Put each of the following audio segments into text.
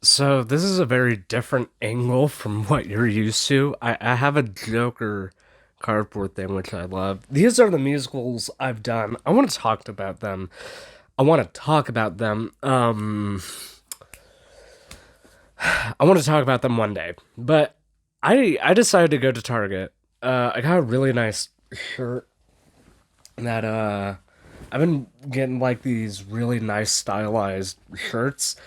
So this is a very different angle from what you're used to. I have a Joker cardboard thing which I love. These are the musicals I've done. I want to talk about them. I want to talk about them. I want to talk about them one day. But I decided to go to Target. I got a really nice shirt that I've been getting like these really nice stylized shirts,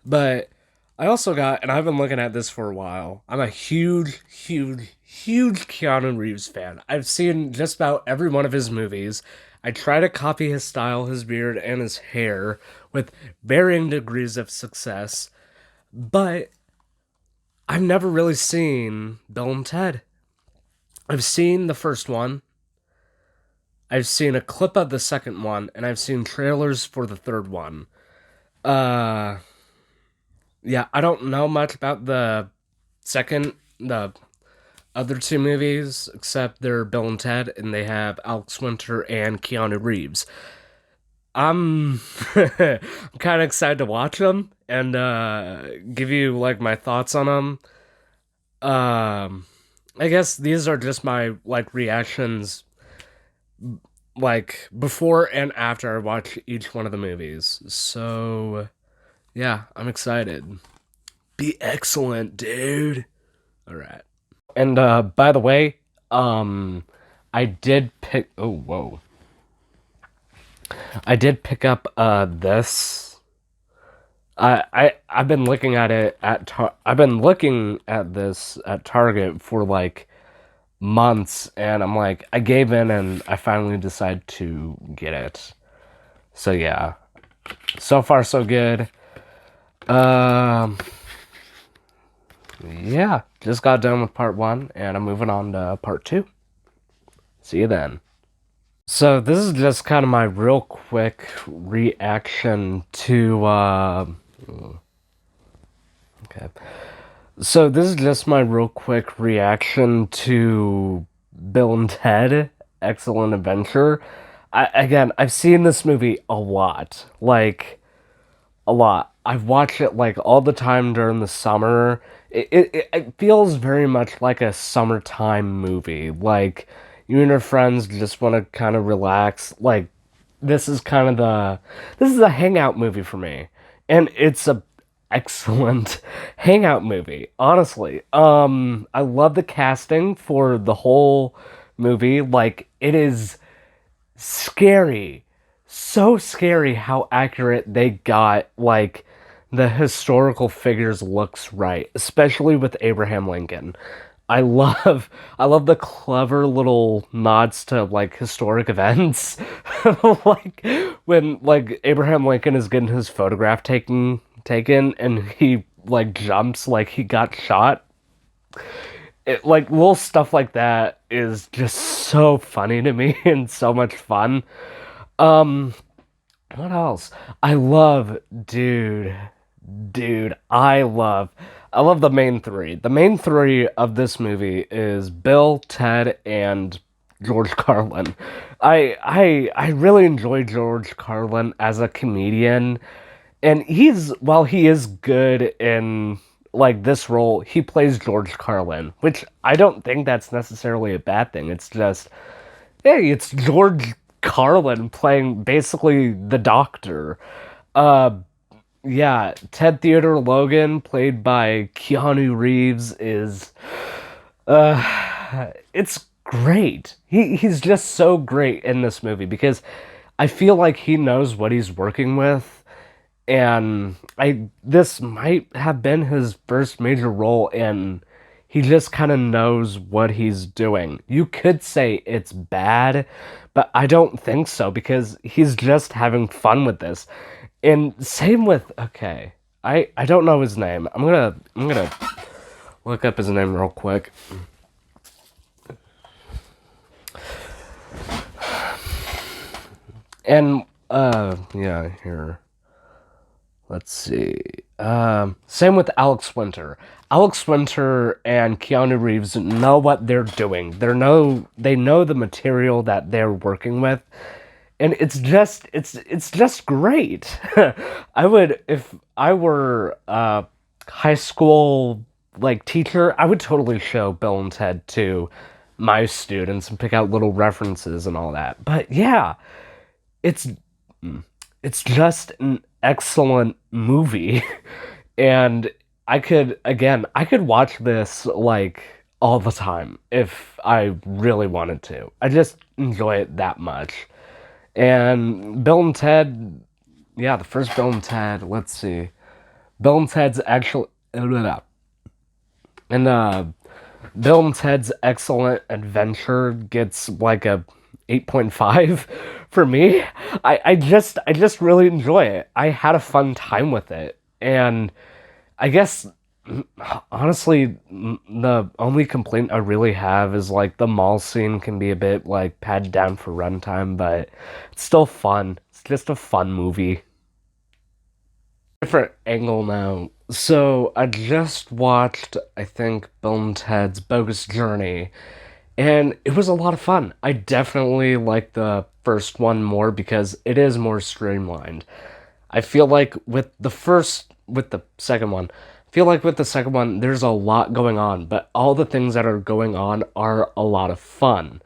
but I also got, and I've been looking at this for a while. I'm a huge Keanu Reeves fan. I've seen just about every one of his movies. I try to copy his style, his beard, and his hair with varying degrees of success, but I've never really seen Bill and Ted. I've seen the first one, I've seen a clip of the second one, and I've seen trailers for the third one. Uh, yeah, I don't know much about the other two movies, except they're Bill and Ted, and they have Alex Winter and Keanu Reeves. I'm I'm kind of excited to watch them and give you like my thoughts on them. Um, I guess these are just my like reactions, like before and after I watch each one of the movies. So yeah, I'm excited. Be excellent, dude. All right. And by the way, um I did pick oh whoa. I did pick up this. I've been looking at I've been looking at this at Target for like months, and I'm like I gave in and I finally decided to get it. So yeah. So far so good. Um yeah, just got done with part 1 and I'm moving on to part 2. See you then. So this is just kind of my real quick reaction to okay. So this is just my real quick reaction to Bill and Ted Excellent Adventure. I've seen this movie a lot. Like a lot. I've watched it like all the time during the summer. It feels very much like a summertime movie. Like you and your friends just want to kind of relax. Like this is kind of this is a hangout movie for me, and it's a excellent hangout movie. Honestly, I love the casting for the whole movie. Like it is scary, so scary how accurate they got like the historical figures looks right, especially with Abraham Lincoln. I love the clever little nods to like historic events. Like when like Abraham Lincoln is getting his photograph taken and he like jumps like he got shot. Like little stuff like that is just so funny to me and so much fun. Um, what else? I love, dude, dude. I love the main three. The main three of this movie is Bill, Ted, and George Carlin. I really enjoy George Carlin as a comedian, and while he is good in like this role, he plays George Carlin, which I don't think that's necessarily a bad thing. It's just, hey, it's George Carlin playing basically the Doctor. Uh, yeah, Ted Theodore Logan, played by Keanu Reeves, is it's great. He's just so great in this movie because I feel like he knows what he's working with, and I this might have been his first major role, and he just kind of knows what he's doing. You could say it's bad, but I don't think so because he's just having fun with this. And same with okay, I don't know his name. I'm gonna look up his name real quick. And yeah, here. Let's see. Same with Alex Winter. Alex Winter and Keanu Reeves know what they're doing. They know the material that they're working with, and it's just great. I would if I were high school like teacher, I would totally show Bill and Ted to my students and pick out little references and all that. But yeah, it's it's just an excellent movie. And I could watch this like all the time if I really wanted to. I just enjoy it that much. And Bill and Ted, yeah, the first Bill and Ted, let's see. Bill and Ted's actually and Bill and Ted's Excellent Adventure gets like a 8.5 for me. I just really enjoy it. I had a fun time with it. And I guess honestly the only complaint I really have is like the mall scene can be a bit like padded down for runtime, but it's still fun. It's just a fun movie. Different angle now. So I just watched, I think, Bill and Ted's Bogus Journey, and it was a lot of fun. I definitely like the first one more because it is more streamlined. I feel like with the second one, I feel like with the second one, there's a lot going on, but all the things that are going on are a lot of fun.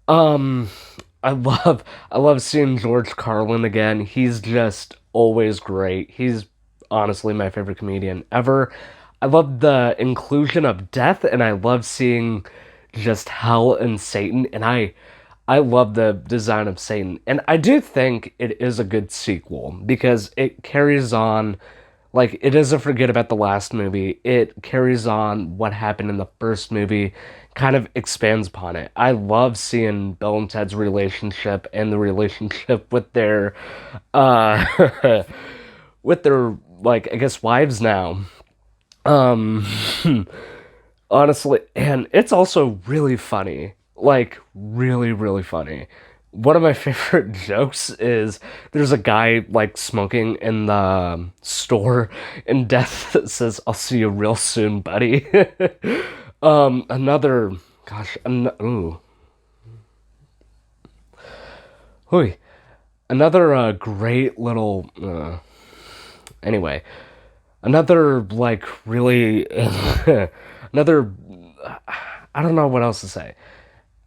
Um, I love seeing George Carlin again. He's just always great. He's honestly my favorite comedian ever. I love the inclusion of death, and I love seeing just hell and Satan, and I love the design of Satan. And I do think it is a good sequel because it carries on, like, it doesn't forget about the last movie. It carries on what happened in the first movie, kind of expands upon it. I love seeing Bill and Ted's relationship and the relationship with their uh with their, like, I guess wives now. Um Honestly, and it's also really funny. Like, really, really funny. One of my favorite jokes is there's a guy like smoking in the store, and Death says, "I'll see you real soon, buddy." Another, gosh, ooh, hooey. Another great little. Anyway, another like really, another. I don't know what else to say.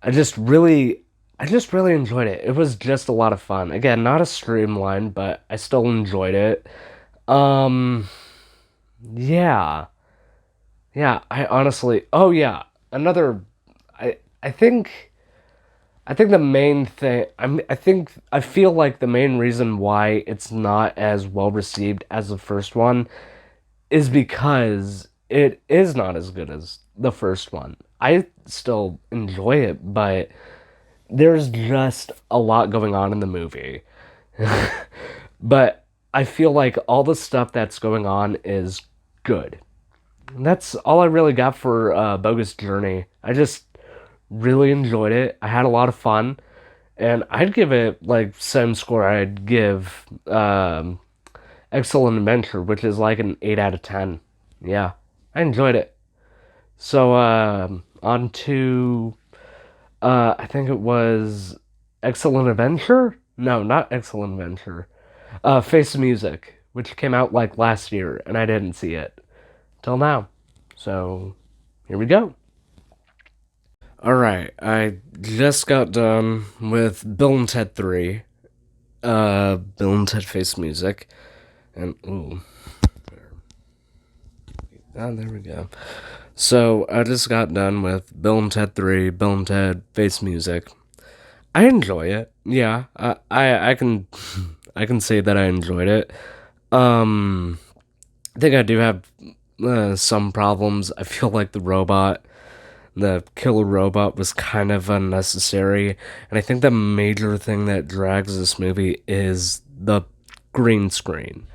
I just really I just really enjoyed it. It was just a lot of fun. Again, not as streamlined, but I still enjoyed it. Um yeah. Yeah, I honestly oh yeah. Another I think the main thing I feel like the main reason why it's not as well received as the first one is because it is not as good as the first one. I still enjoy it, but there's just a lot going on in the movie. But I feel like all the stuff that's going on is good. And that's all I really got for Bogus Journey. I just really enjoyed it. I had a lot of fun, and I'd give it like same score I'd give Excellent Adventure, which is like an 8 out of 10. Yeah, I enjoyed it. So on to I think it was Excellent Adventure. No, not Excellent Adventure. Face Music, which came out like last year, and I didn't see it till now. So here we go. All right, I just got done with Bill and Ted 3. Bill and Ted Face Music, and ooh, there we go. So I just got done with Bill and Ted 3, Bill and Ted Face Music. I enjoy it. Yeah, I can I can say that I enjoyed it. Um, I think I do have some problems. I feel like the killer robot, was kind of unnecessary, and I think the major thing that drags this movie is the green screen.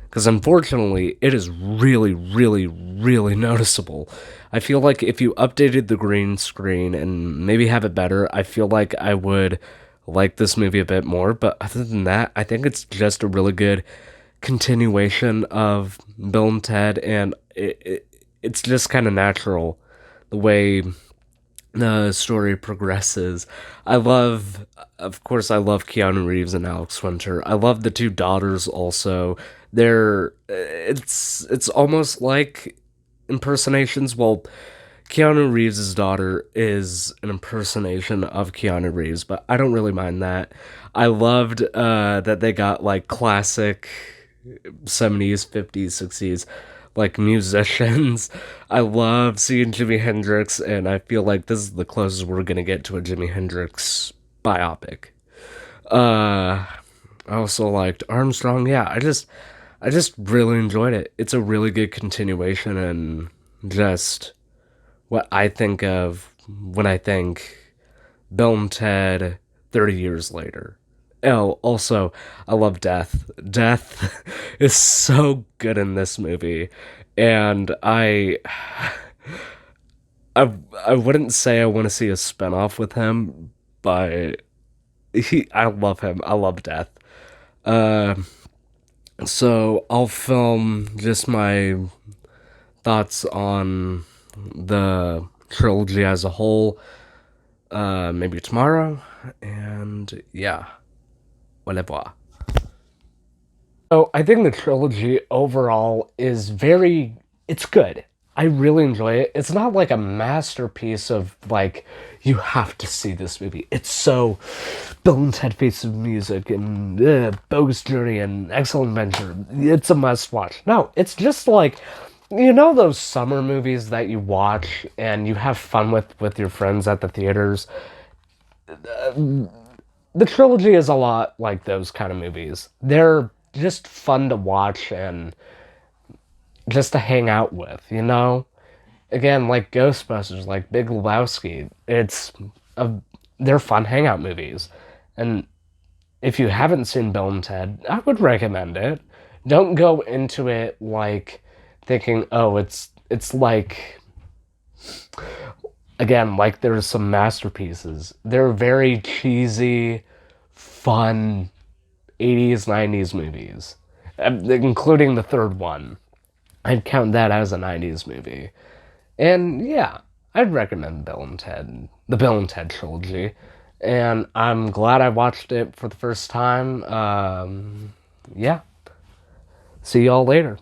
Because unfortunately, it is really, really, really noticeable. I feel like if you updated the green screen and maybe have it better, I feel like I would like this movie a bit more. But other than that, I think it's just a really good continuation of Bill and Ted, and it's just kind of natural the way the story progresses. Of course, I love Keanu Reeves and Alex Winter. I love the two daughters also. It's almost like impersonations. Well, Keanu Reeves' daughter is an impersonation of Keanu Reeves, but I don't really mind that. I loved that they got like classic 70s, 50s, 60s like musicians. I love seeing Jimi Hendrix, and I feel like this is the closest we're gonna get to a Jimi Hendrix biopic. Uh, I also liked Armstrong. Yeah, I just really enjoyed it. It's a really good continuation and just what I think of when I think Bill and Ted 30 years later. Oh, also, I love Death. Death is so good in this movie. And I I wouldn't say I want to see a spinoff with him, but I love him. I love Death. Uh, so I'll film just my thoughts on the trilogy as a whole, maybe tomorrow, and yeah, whatever. So I think the trilogy overall is it's good. I really enjoy it. It's not like a masterpiece of like, you have to see this movie. It's so Bill and Ted Face of Music and Bogus Journey and Excellent Adventure. It's a must watch. No, it's just like, you know those summer movies that you watch and you have fun with your friends at the theaters. The trilogy is a lot like those kind of movies. They're just fun to watch and just to hang out with, you know? Again, like Ghostbusters, like Big Lebowski, a, they're fun hangout movies. And if you haven't seen Bill and Ted, I would recommend it. Don't go into it like thinking, oh, it's like again, like there's some masterpieces. They're very cheesy, fun 80s, 90s movies, including the third one. I'd count that as a 90s movie. And yeah, I'd recommend the Bill and Ted trilogy. And I'm glad I watched it for the first time. Yeah. See y'all later.